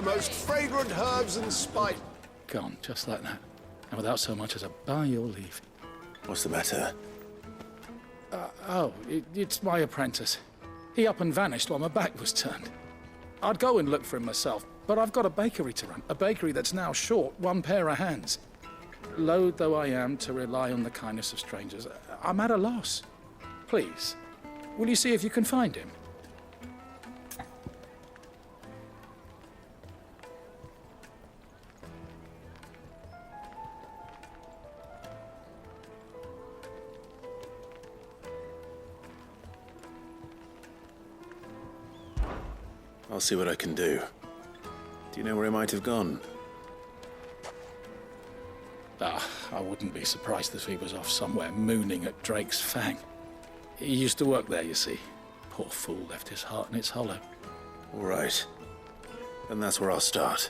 most fragrant herbs and spice. Gone, just like that. And without so much as a by your leave. What's the matter? It's my apprentice. He up and vanished while my back was turned. I'd go and look for him myself, but I've got a bakery to run. A bakery that's now short one pair of hands. Loath though I am to rely on the kindness of strangers, I'm at a loss. Please, will you see if you can find him? I'll see what I can do. Do you know where he might have gone? I wouldn't be surprised if he was off somewhere mooning at Drake's Fang. He used to work there, you see. Poor fool left his heart in its hollow. All right. And that's where I'll start.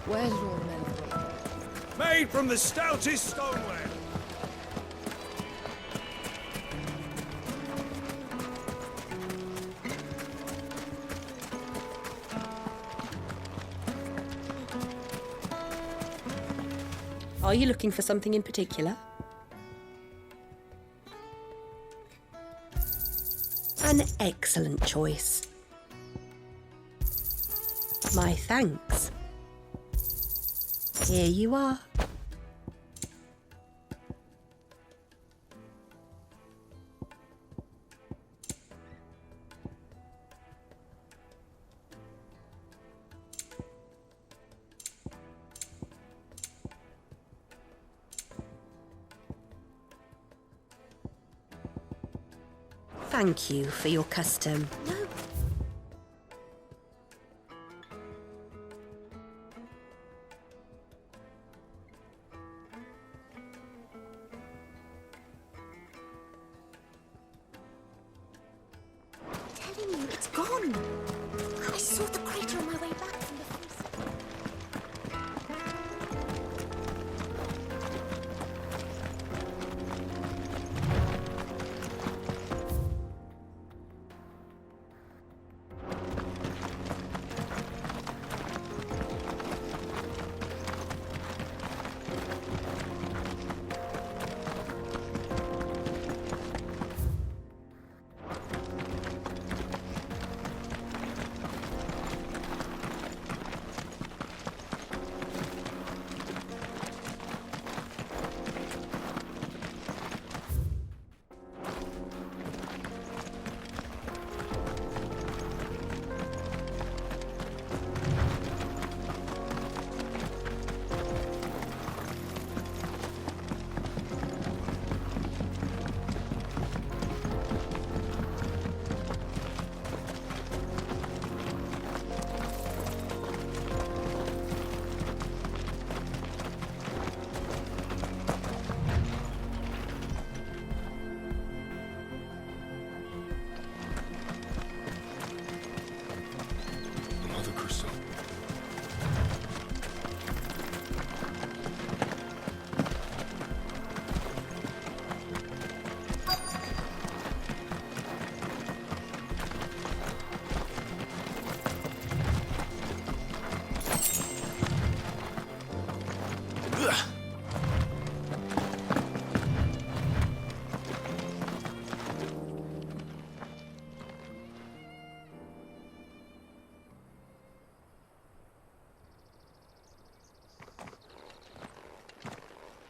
Where did all the men go? Made from the stoutest stoneware. Are you looking for something in particular? An excellent choice. My thanks. Here you are. Thank you for your custom. No. Telling you, it's gone. I saw the crater on my way back from the freezer.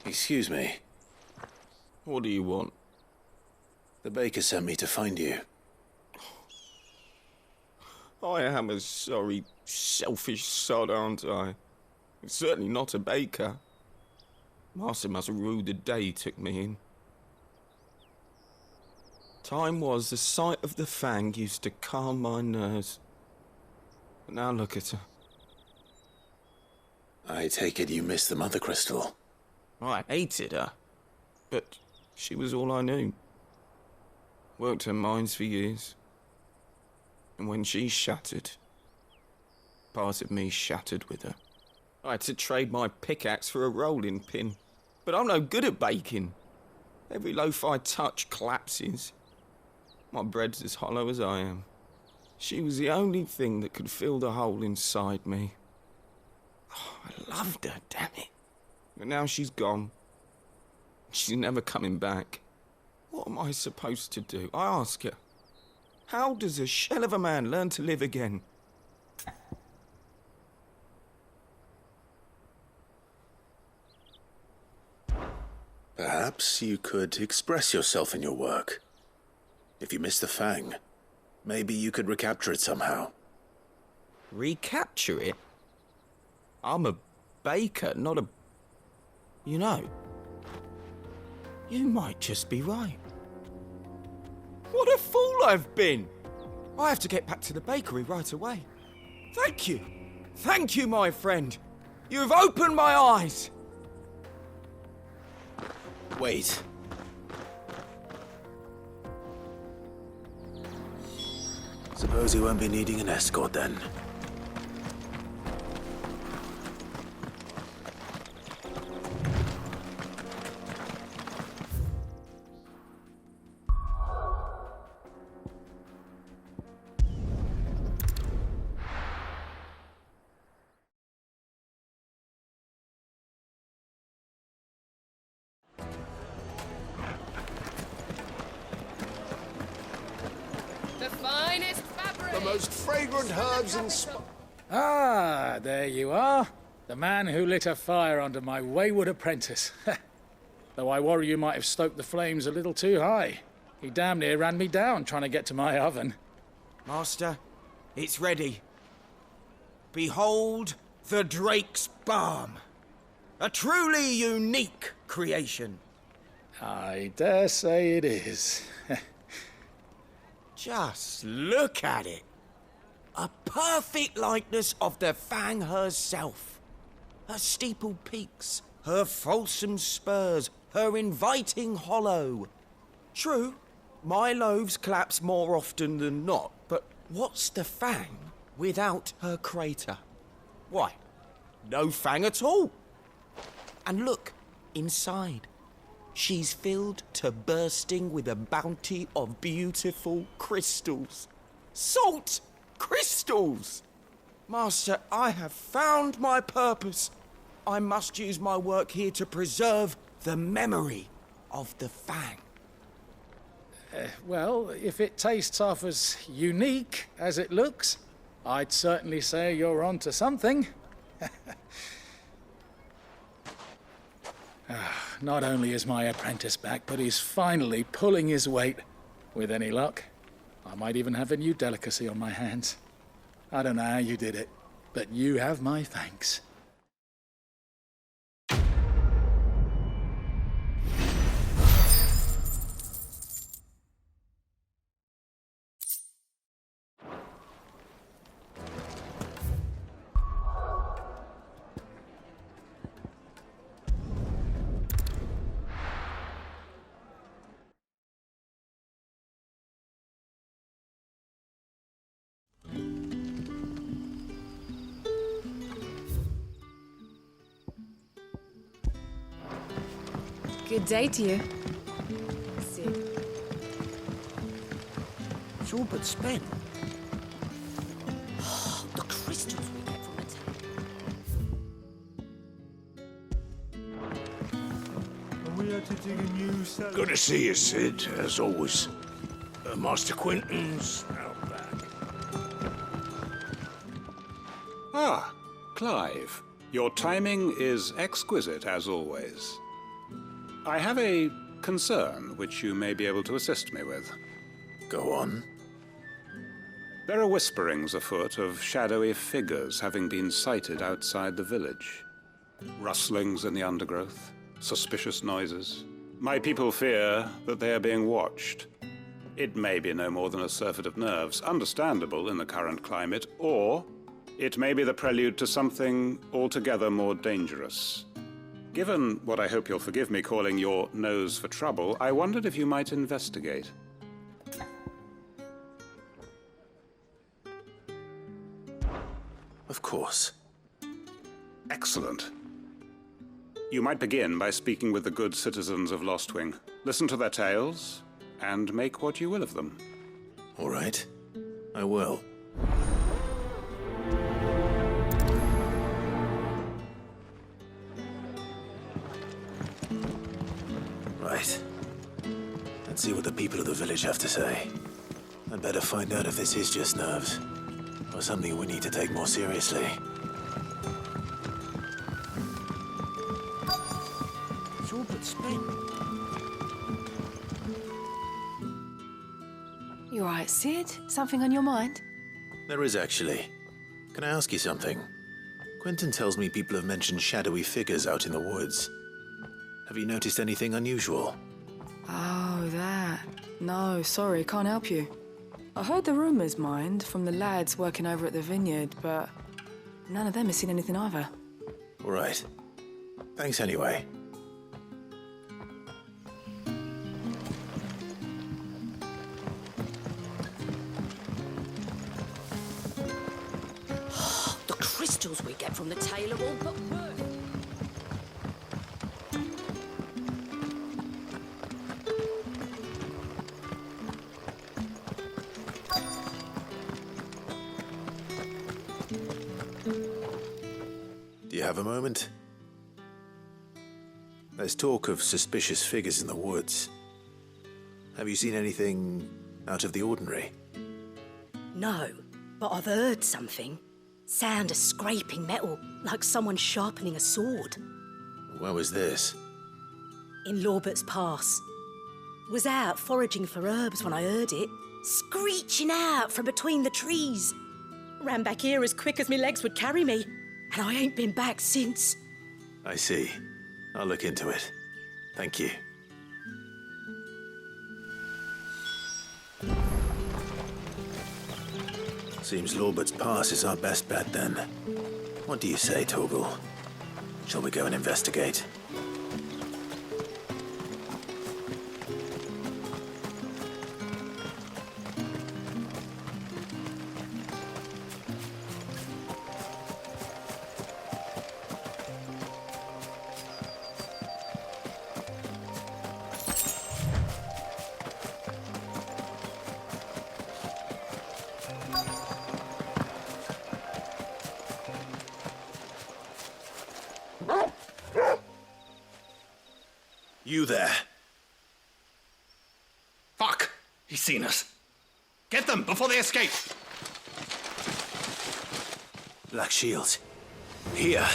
Excuse me. What do you want? The baker sent me to find you. I am a sorry, selfish sod, aren't I? Certainly not a baker. Master must have ruled the day he took me in. Time was the sight of the Fang used to calm my nerves. But now look at her. I take it you missed the Mother Crystal. I hated her, but she was all I knew. Worked her mines for years. And when she shattered, part of me shattered with her. I had to trade my pickaxe for a rolling pin. But I'm no good at baking. Every loaf I touch collapses. My bread's as hollow as I am. She was the only thing that could fill the hole inside me. Oh, I loved her, damn it. But now she's gone. She's never coming back. What am I supposed to do? I ask her. How does a shell of a man learn to live again? Perhaps you could express yourself in your work. If you miss the Fang, maybe you could recapture it somehow. Recapture it? I'm a baker, not a... You know, you might just be right. What a fool I've been! I have to get back to the bakery right away. Thank you. Thank you, my friend. You've opened my eyes. Wait. Suppose you won't be needing an escort then. The finest fabric! The most fragrant herbs and spices. Ah, there you are. The man who lit a fire under my wayward apprentice. Though I worry you might have stoked the flames a little too high. He damn near ran me down trying to get to my oven. Master, it's ready. Behold the Drake's Balm. A truly unique creation. I dare say it is. Just look at it. A perfect likeness of the Fang herself. Her steeple peaks, her fulsome spurs, her inviting hollow. True, my loaves collapse more often than not, but what's the Fang without her crater? Why, no Fang at all. And look, inside. She's filled to bursting with a bounty of beautiful crystals. Salt crystals! Master, I have found my purpose. I must use my work here to preserve the memory of the Fang. Well, if it tastes half as unique as it looks, I'd certainly say you're onto something. Not only is my apprentice back, but he's finally pulling his weight. With any luck, I might even have a new delicacy on my hands. I don't know how you did it, but you have my thanks. Good day to you. See. It's all but spent. The crystals we get from the town. Good to see you, Sid, as always. Master Quentin's out back. Ah, Clive. Your timing is exquisite, as always. I have a concern which you may be able to assist me with. Go on. There are whisperings afoot of shadowy figures having been sighted outside the village. Rustlings in the undergrowth, suspicious noises. My people fear that they are being watched. It may be no more than a surfeit of nerves, understandable in the current climate, or it may be the prelude to something altogether more dangerous. Given what I hope you'll forgive me calling your nose for trouble, I wondered if you might investigate. Of course. Excellent. You might begin by speaking with the good citizens of Lostwing. Listen to their tales, and make what you will of them. All right. I will. Right. Let's see what the people of the village have to say. I'd better find out if this is just nerves, or something we need to take more seriously. It's all but spent. You alright, Sid? Something on your mind? There is actually. Can I ask you something? Quentin tells me people have mentioned shadowy figures out in the woods. Have you noticed anything unusual? Oh, that. No, sorry, can't help you. I heard the rumours, mind, from the lads working over at the vineyard, but none of them has seen anything either. All right. Thanks anyway. The crystals we get from the tail are all but worth. Do you have a moment? There's talk of suspicious figures in the woods. Have you seen anything out of the ordinary? No, but I've heard something. Sound of scraping metal, like someone sharpening a sword. Where was this? In Lorbert's Pass. Was out foraging for herbs when I heard it, screeching out from between the trees. Ran back here as quick as my legs would carry me, and I ain't been back since. I see. I'll look into it. Thank you. Seems Lorbert's Pass is our best bet then. What do you say, Torgal? Shall we go and investigate? You there. Fuck! He's seen us. Get them before they escape! Black Shields. Here.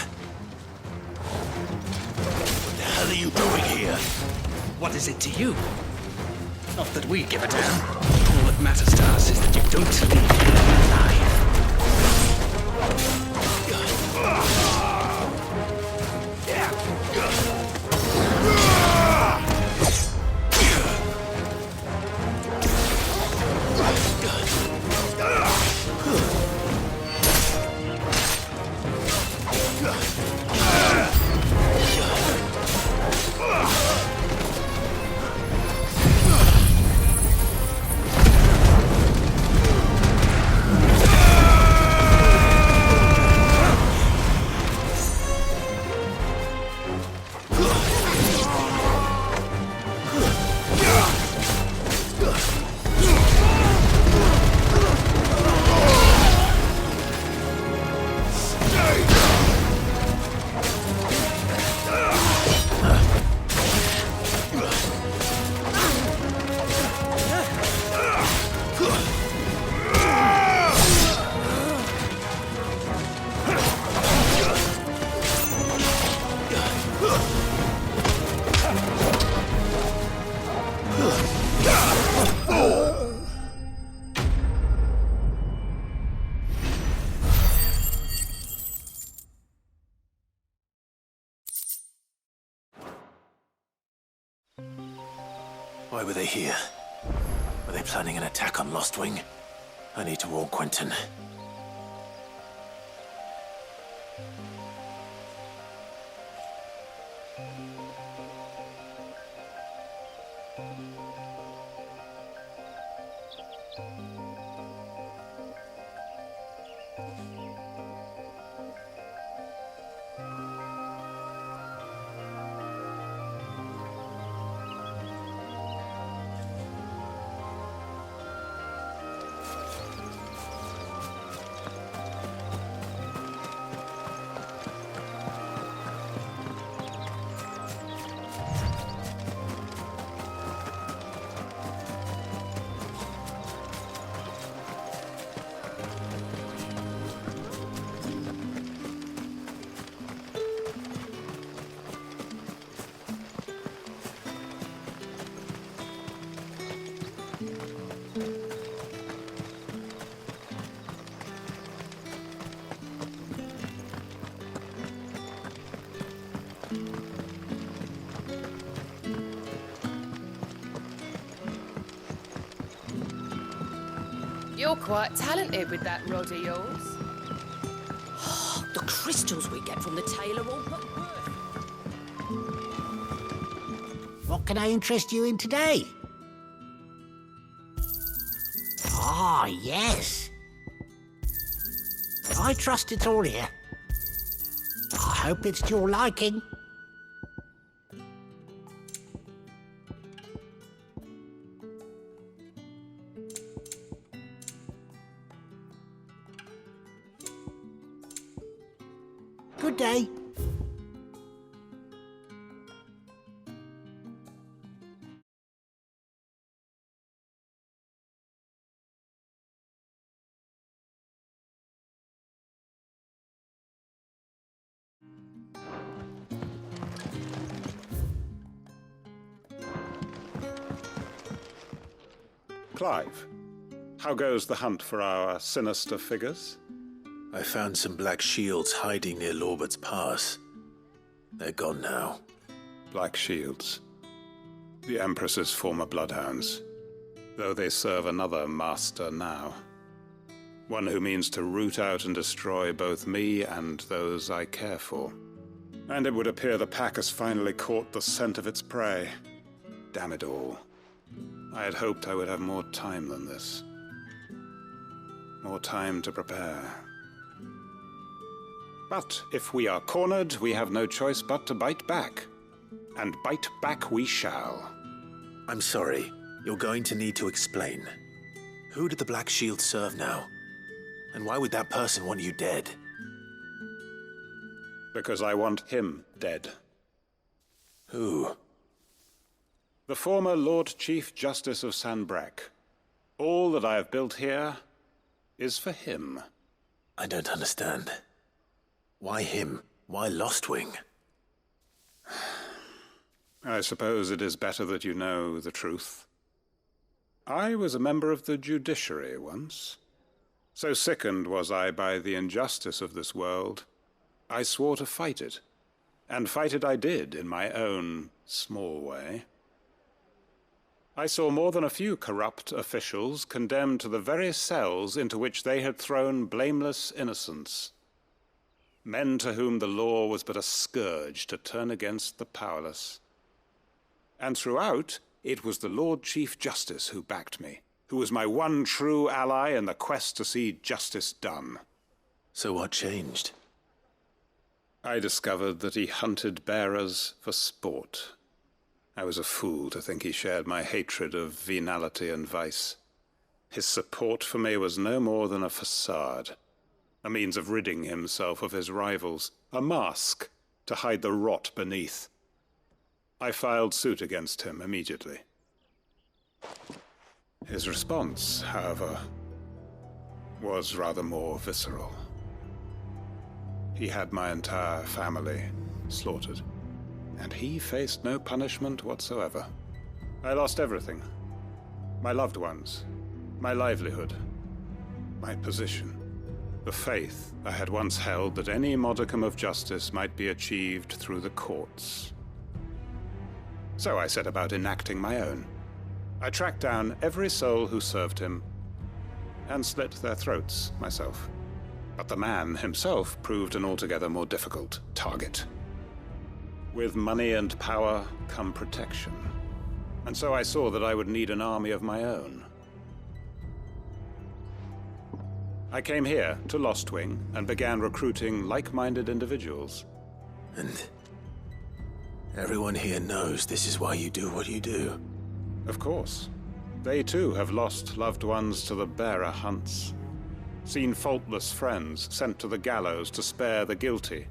What the hell are you doing here? What is it to you? Not that we give a damn. All that matters to us is that you don't leave here alive. Why were they here? Were they planning an attack on Lostwing? I need to warn Quentin. You're quite talented with that rod of yours. The crystals we get from the tailor all but worth. What can I interest you in today? Ah, yes. I trust it's all here. I hope it's to your liking. Good day. Clive, how goes the hunt for our sinister figures? I found some black shields hiding near Lorbert's Pass. They're gone now. Black Shields. The Empress's former bloodhounds, though they serve another master now. One who means to root out and destroy both me and those I care for. And it would appear the pack has finally caught the scent of its prey. Damn it all. I had hoped I would have more time than this. More time to prepare. But if we are cornered, we have no choice but to bite back. And bite back we shall. I'm sorry. You're going to need to explain. Who did the Black Shield serve now? And why would that person want you dead? Because I want him dead. Who? The former Lord Chief Justice of Sanbreque. All that I have built here is for him. I don't understand. Why him? Why Lostwing? I suppose it is better that you know the truth. I was a member of the judiciary once. So sickened was I by the injustice of this world, I swore to fight it. And fight it I did in my own small way. I saw more than a few corrupt officials condemned to the very cells into which they had thrown blameless innocents. Men to whom the law was but a scourge to turn against the powerless. And throughout, it was the Lord Chief Justice who backed me, who was my one true ally in the quest to see justice done. So what changed? I discovered that he hunted bearers for sport. I was a fool to think he shared my hatred of venality and vice. His support for me was no more than a facade, a means of ridding himself of his rivals, a mask to hide the rot beneath. I filed suit against him immediately. His response, however, was rather more visceral. He had my entire family slaughtered, and he faced no punishment whatsoever. I lost everything. My loved ones, my livelihood, my position, the faith I had once held that any modicum of justice might be achieved through the courts. So I set about enacting my own. I tracked down every soul who served him, and slit their throats myself. But the man himself proved an altogether more difficult target. With money and power come protection. And so I saw that I would need an army of my own. I came here to Lostwing and began recruiting like-minded individuals. And everyone here knows this is why you do what you do. Of course. They too have lost loved ones to the bearer hunts. Seen faultless friends sent to the gallows to spare the guilty.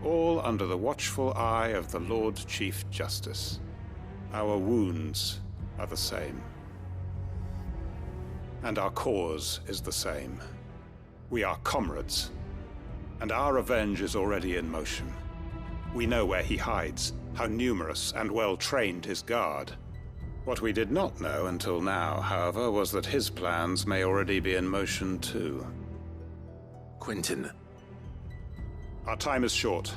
All under the watchful eye of the Lord Chief Justice. Our wounds are the same. And our cause is the same. We are comrades. And our revenge is already in motion. We know where he hides, how numerous and well-trained his guard. What we did not know until now, however, was that his plans may already be in motion too. Quentin. Our time is short.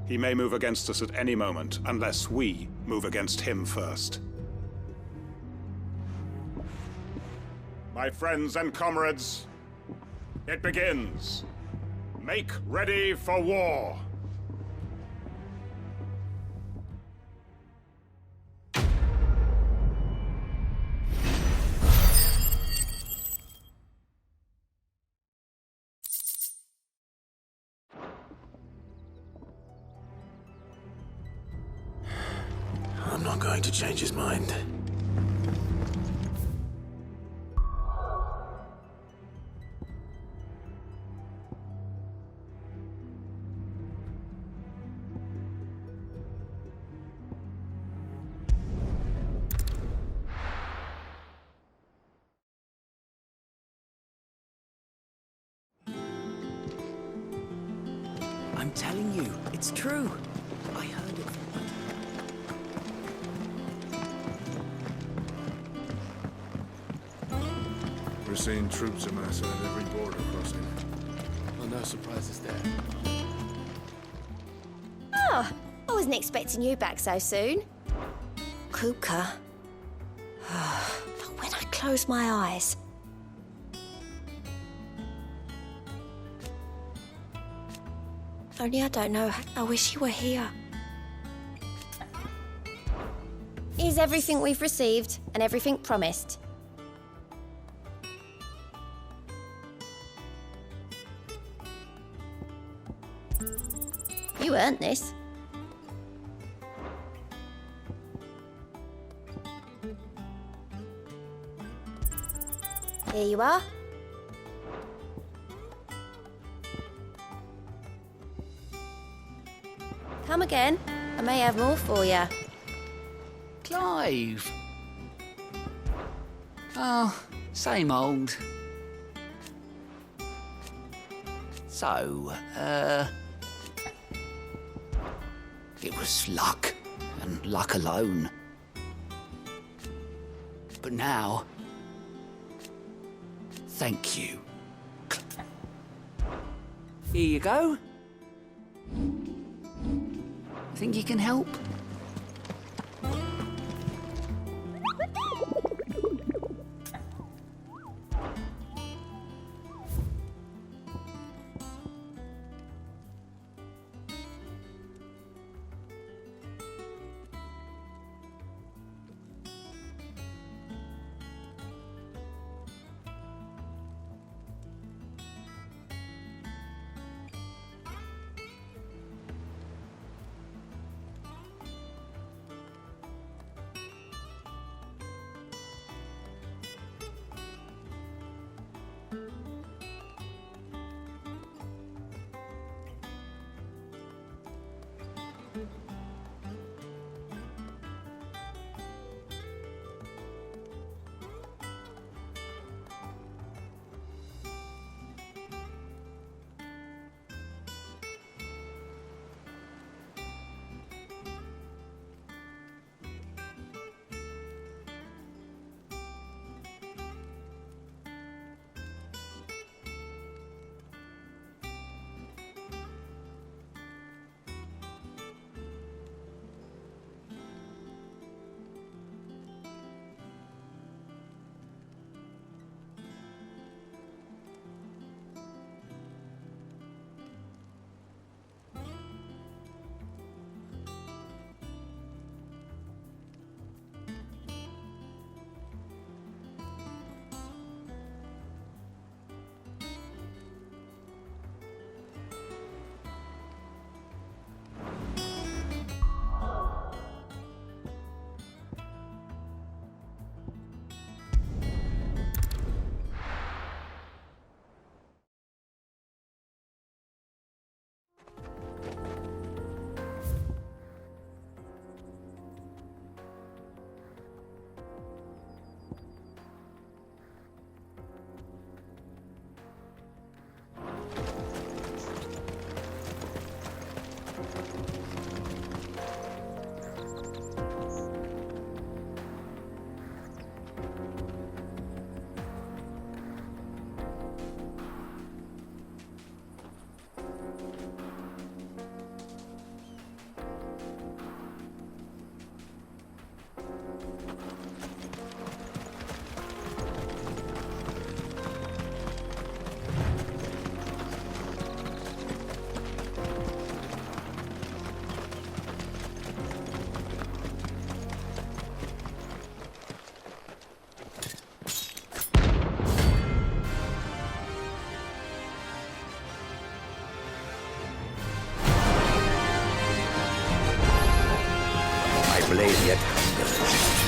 He may move against us at any moment, unless we move against him first. My friends and comrades, it begins. Make ready for war. I'm not going to change his mind. I'm telling you, it's true. I heard it from We're seeing troops amass at every border crossing. Well, no surprises there. Oh, I wasn't expecting you back so soon. Kuka. But when I close my eyes... Only I don't know. I wish you were here. Is everything we've received and everything promised? You earned this. Here you are. Come again. I may have more for you. Clive. Oh, same old. So, it was luck, and luck alone. But now, thank you. Here you go. Think you can help?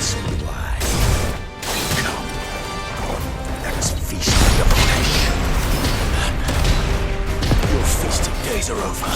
so do I. Come. Let us feast on your flesh. Your feasting days are over.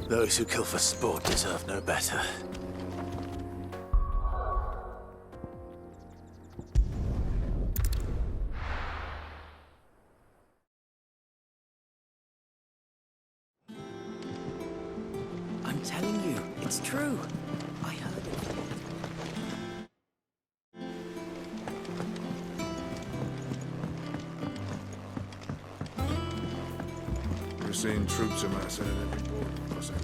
Those who kill for sport deserve no better. I'm telling you, it's true. I heard it. We're seeing troops amassing at every border crossing.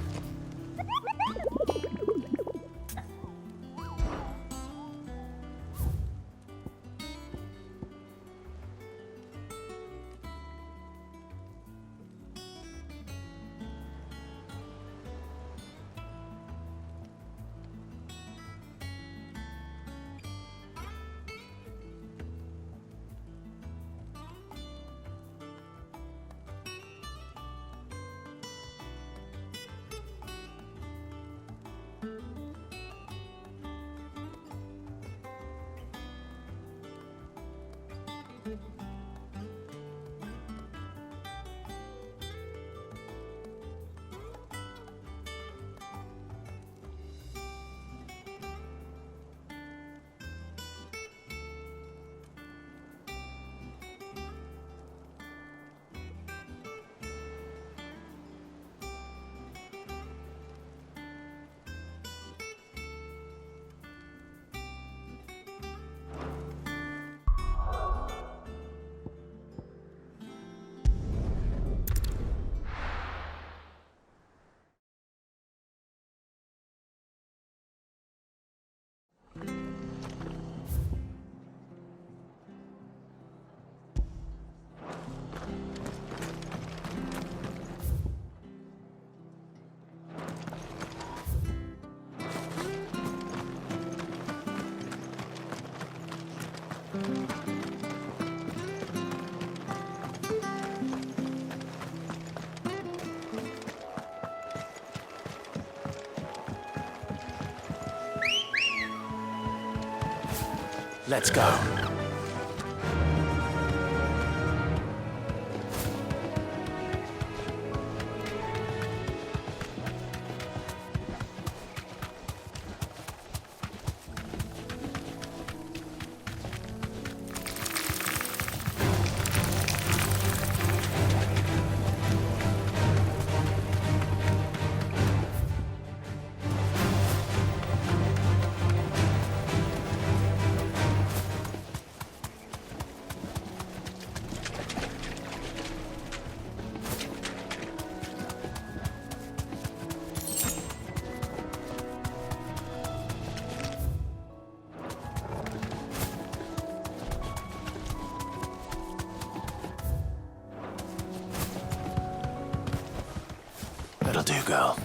Let's go. That'll do, girl.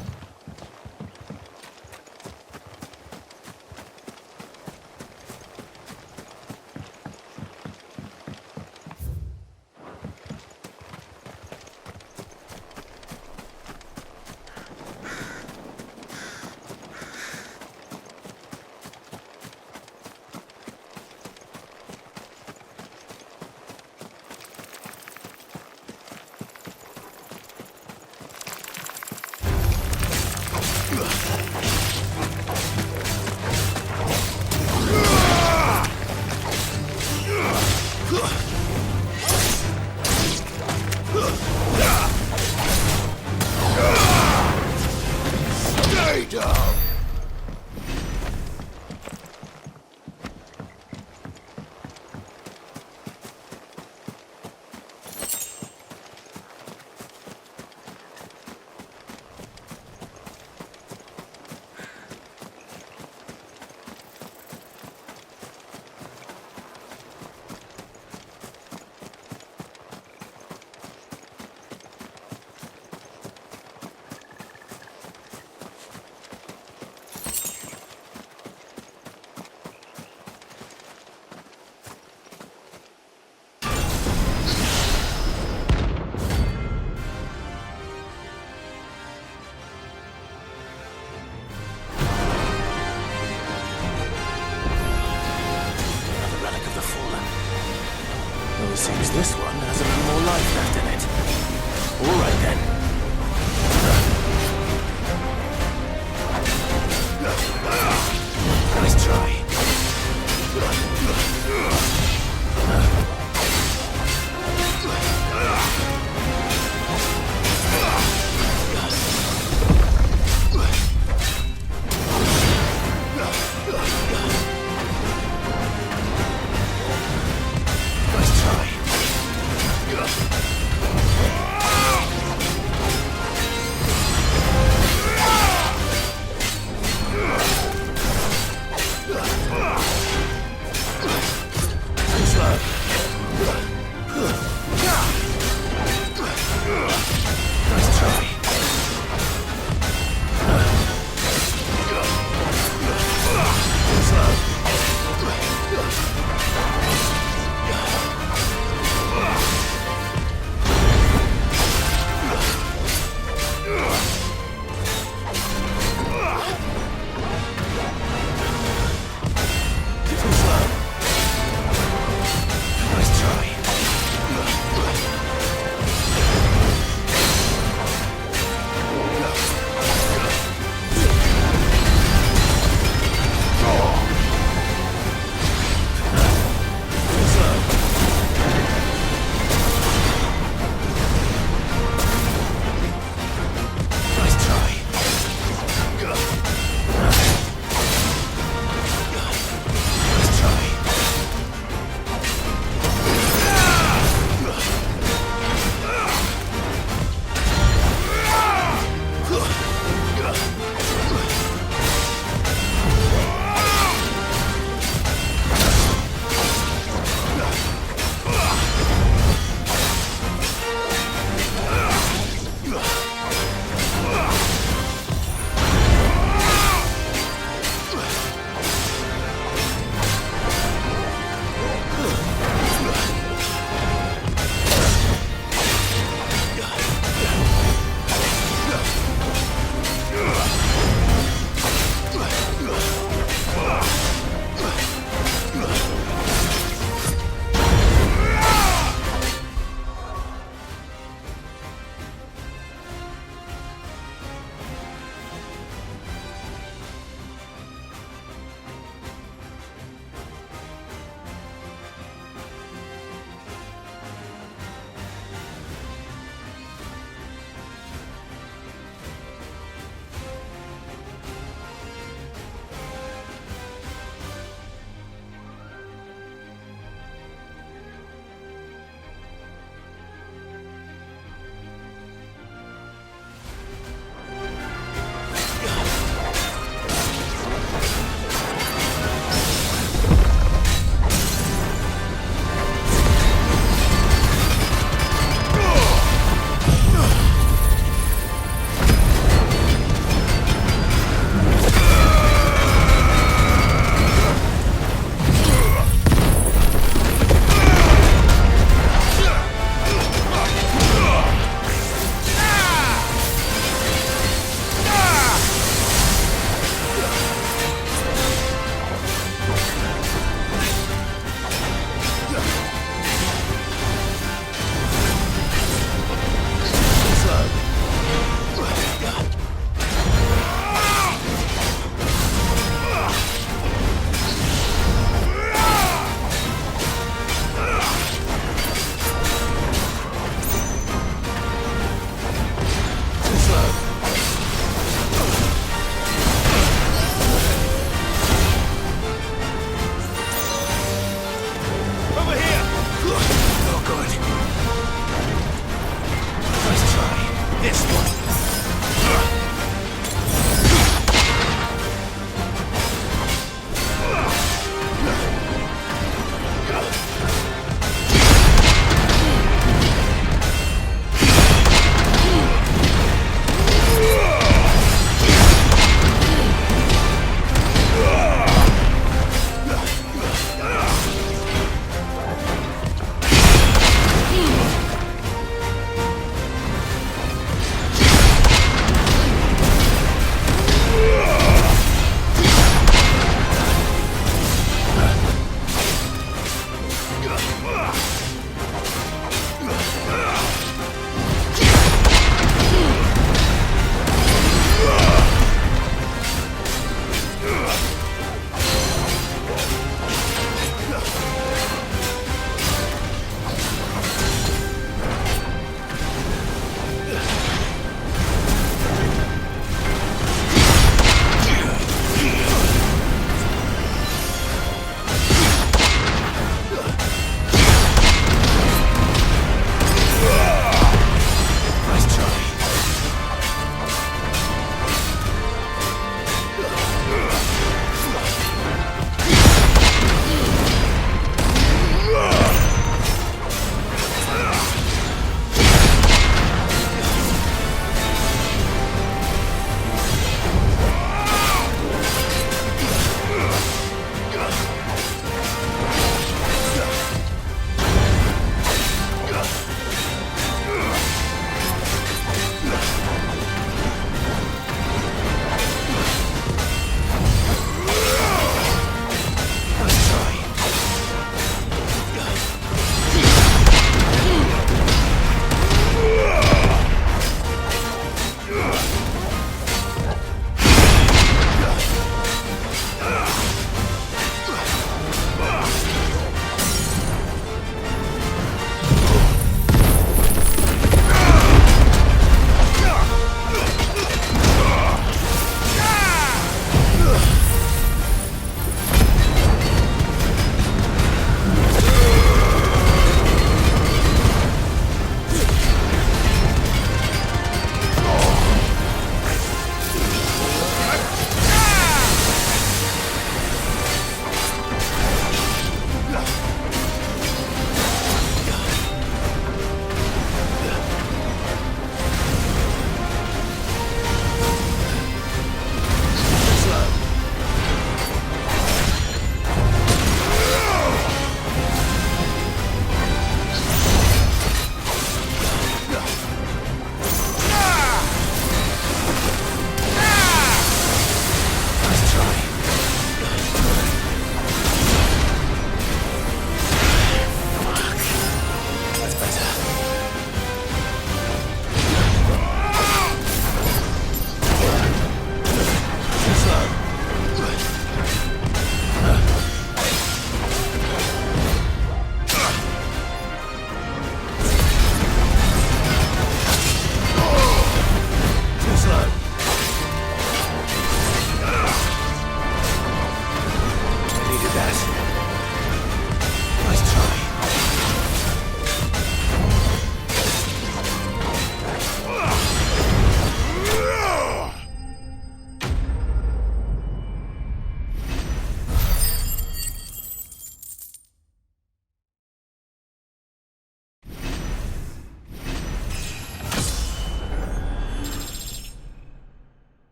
This one.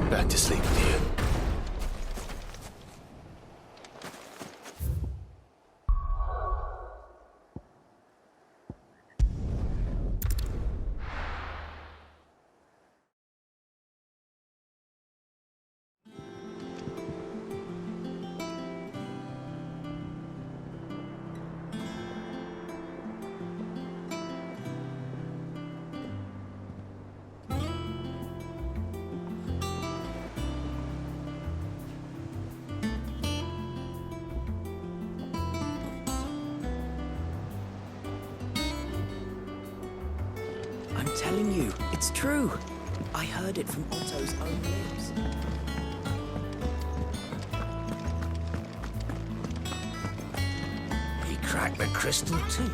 Back to sleep with you. I'm telling you, it's true. I heard it from Otto's own lips. cracked the crystal too.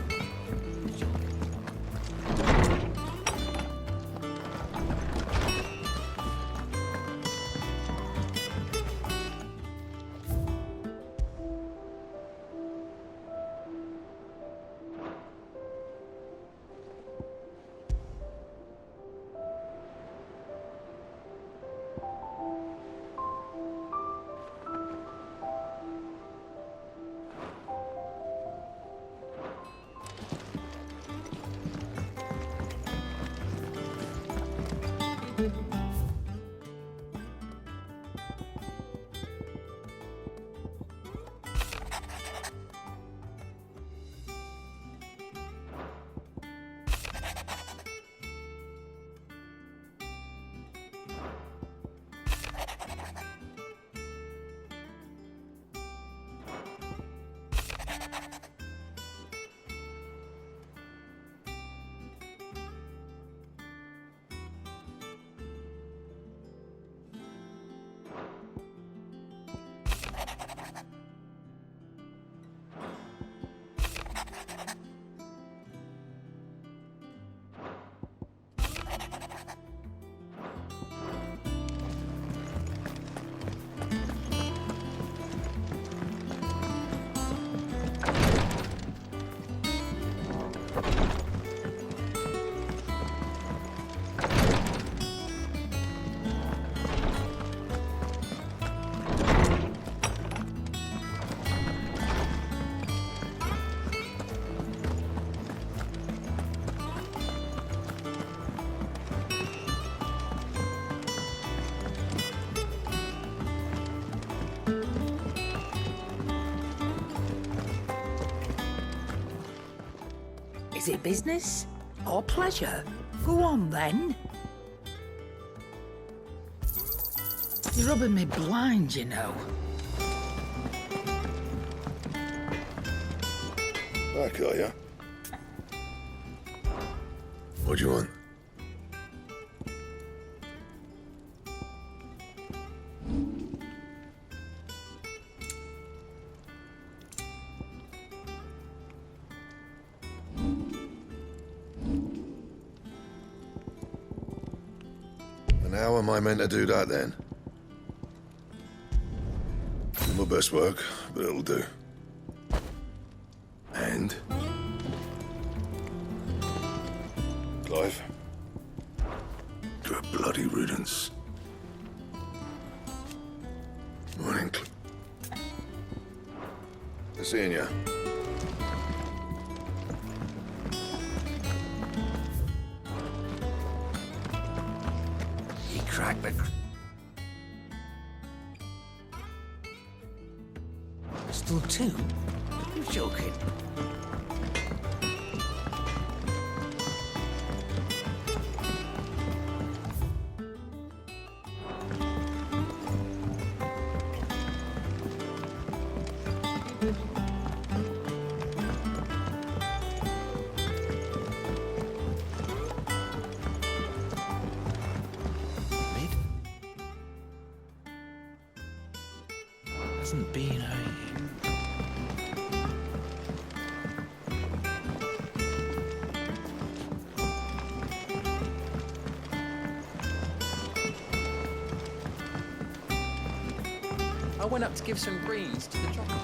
Is it business or pleasure? Go on then. You're rubbing me blind, you know. Back, are ya? What do you want? And how am I meant to do that then? My best work, but it'll do. And? Clive? To a bloody riddance. Morning, Good seeing ya. He cracked the crystal too? You're joking. Hasn't been a... I went up to give some greens to the chocolate.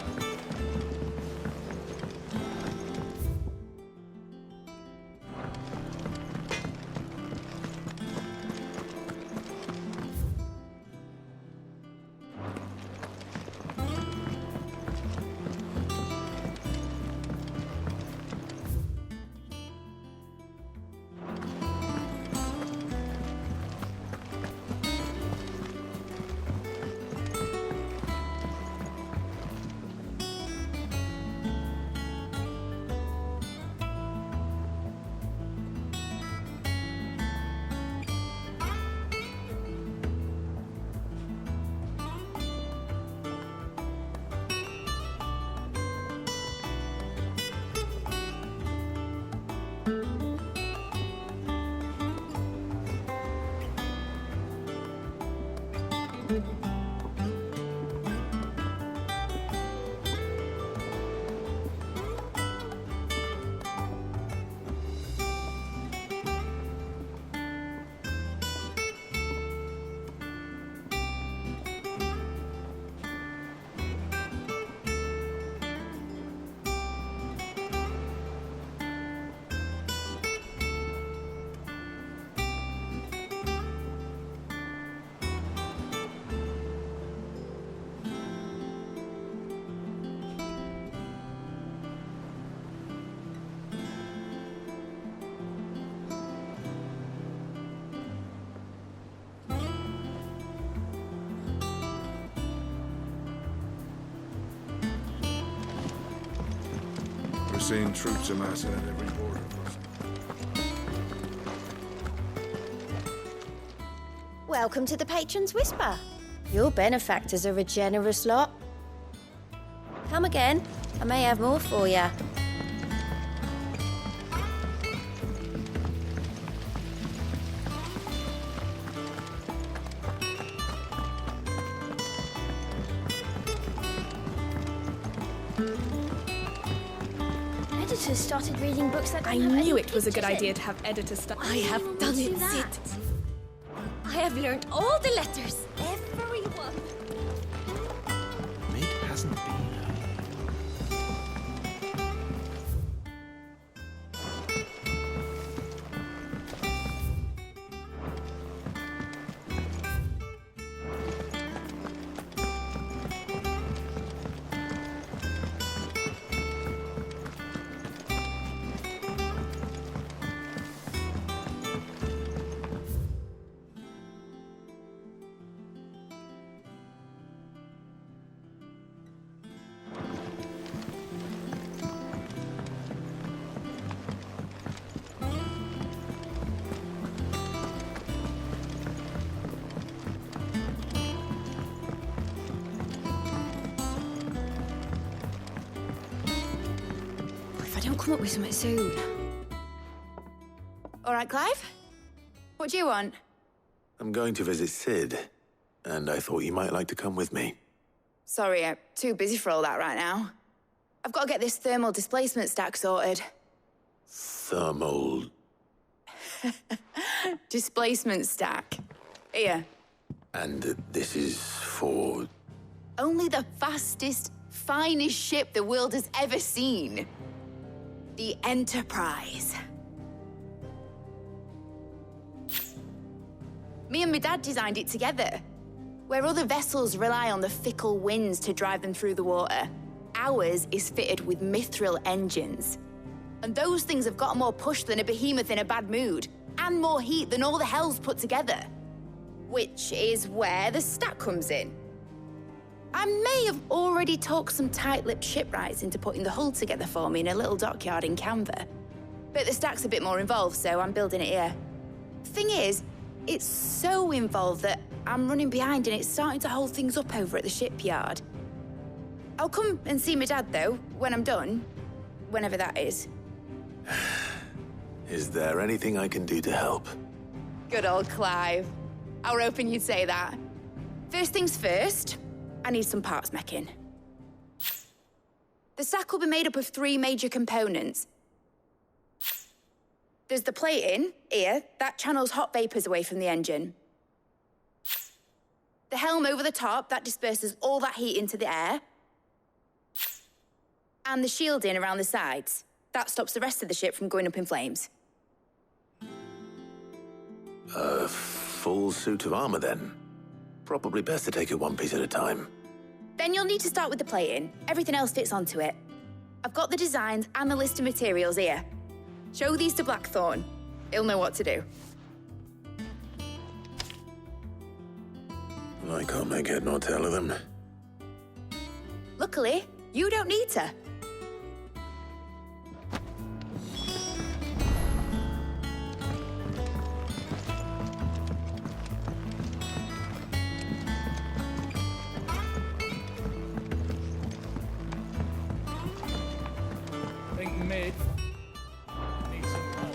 seen troops amassing at every border crossing. Welcome to the Patron's Whisper. Your benefactors are a generous lot. Come again. I may have more for you. Editors started reading books that I knew it was a good idea to have editors start. I have done it, Sid. I have learned all the letters. Everyone. Mid hasn't been. Don't come up with something soon. All right, Clive? What do you want? I'm going to visit Sid, and I thought you might like to come with me. Sorry, I'm too busy for all that right now. I've got to get this thermal displacement stack sorted. Thermal... Displacement stack. Here. And this is for... Only the fastest, finest ship the world has ever seen. The Enterprise. Me and my dad designed it together. Where other vessels rely on the fickle winds to drive them through the water, ours is fitted with mithril engines. And those things have got more push than a behemoth in a bad mood, and more heat than all the hells put together. Which is where the stack comes in. I may have already talked some tight-lipped shipwrights into putting the hull together for me in a little dockyard in Canva. But the stack's a bit more involved, so I'm building it here. Thing is, it's so involved that I'm running behind and it's starting to hold things up over at the shipyard. I'll come and see my dad, though, when I'm done. Whenever that is. Is there anything I can do to help? Good old Clive. I were hoping you'd say that. First things first, I need some parts making. The stack will be made up of 3 major components. There's the plating, here, that channels hot vapors away from the engine. The helm over the top, that disperses all that heat into the air. And the shielding around the sides. That stops the rest of the ship from going up in flames. A full suit of armor, then? Probably best to take it one piece at a time. Then you'll need to start with the plating. Everything else fits onto it. I've got the designs and the list of materials here. Show these to Blackthorn. He'll know what to do. I can't make head nor tail of them. Luckily, you don't need to. Think mid. Need some power.